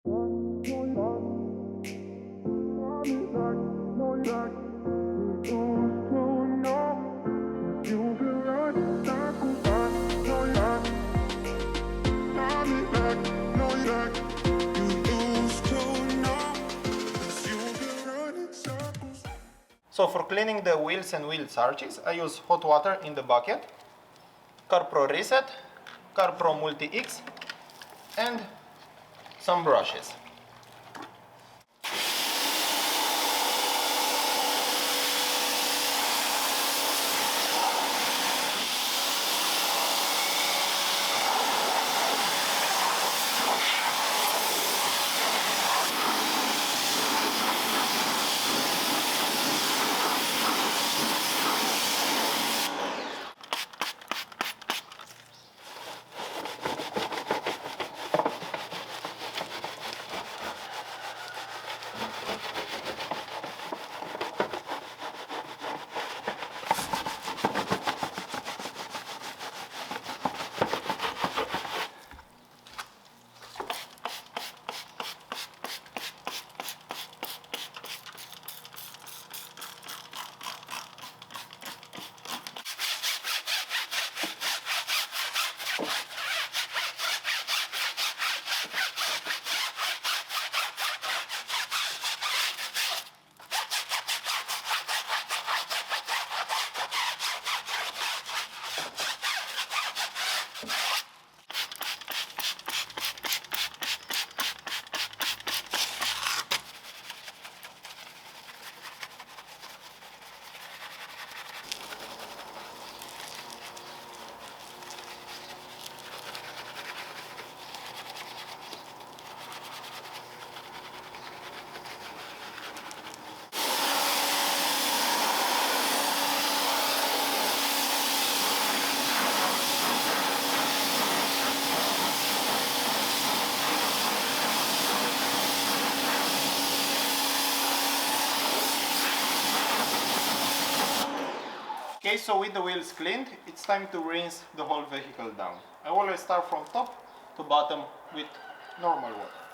So for cleaning the wheels and wheels arches, I use hot water in the bucket, CarPro Reset, CarPro Multi X, and some brushes. Okay, so with the wheels cleaned, it's time to rinse the whole vehicle down. I always start from top to bottom with normal water.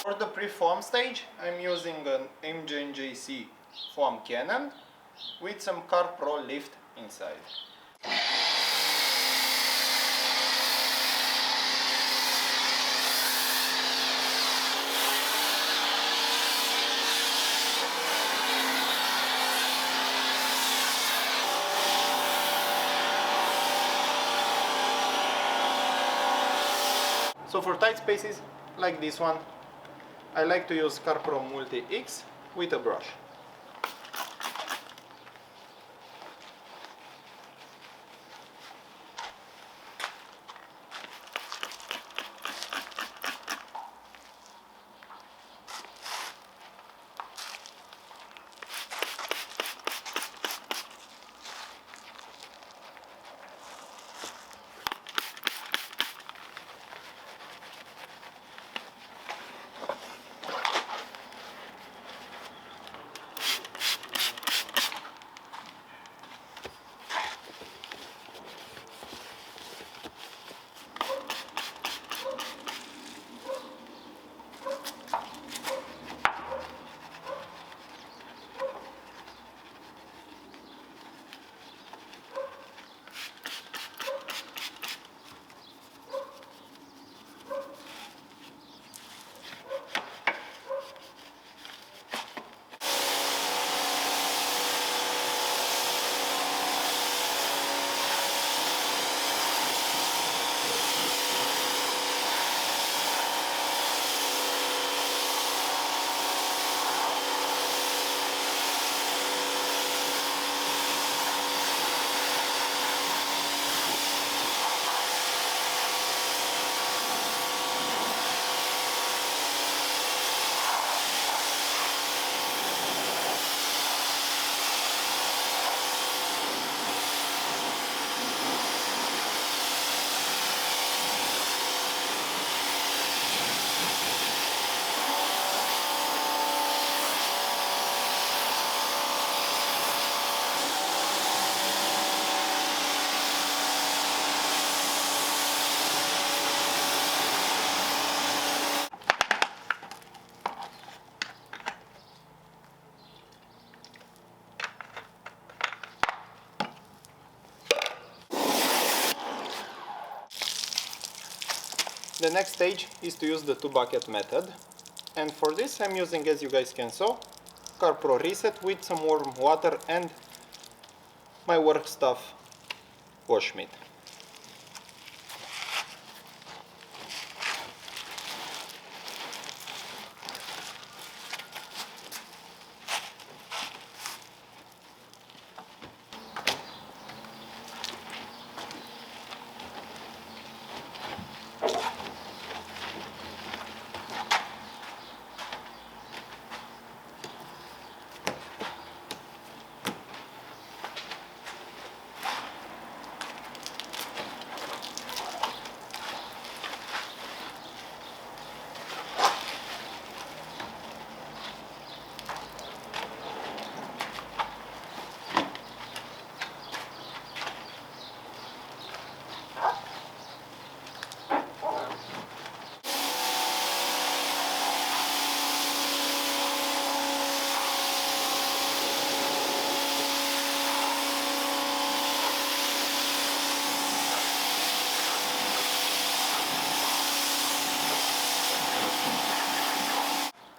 For the pre-foam stage, I'm using an MJNJC foam cannon with some CarPro lift inside. So for tight spaces like this one, I like to use CarPro Multi X with a brush. The next stage is to use the 2-bucket method, and for this I'm using, as you guys can see, CarPro Reset with some warm water and my work stuff wash mitt.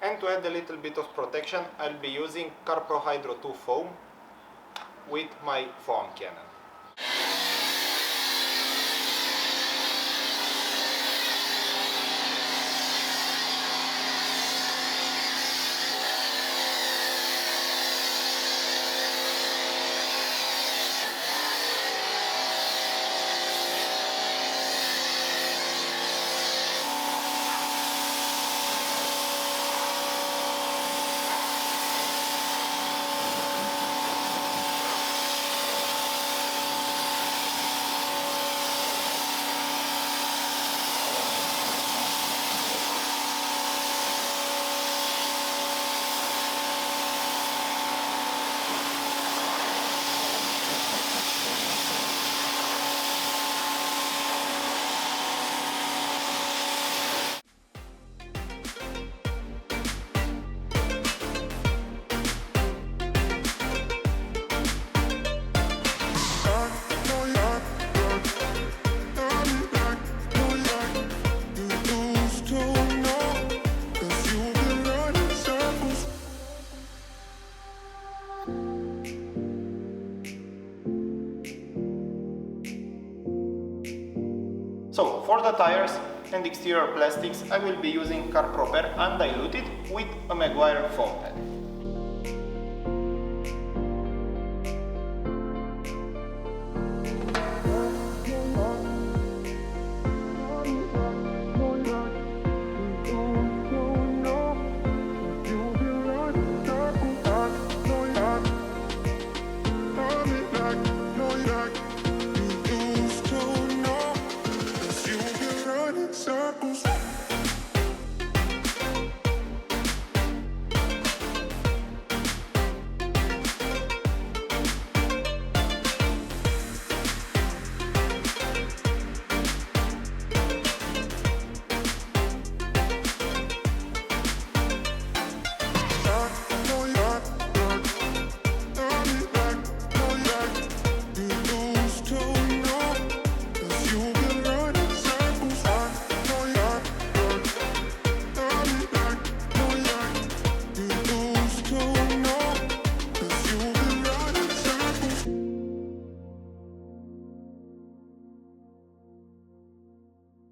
And to add a little bit of protection, I'll be using CarPro Hydro 2 foam with my foam cannon. So for the tires and exterior plastics, I will be using CarPro Bare Undiluted with a Meguiar foam pad.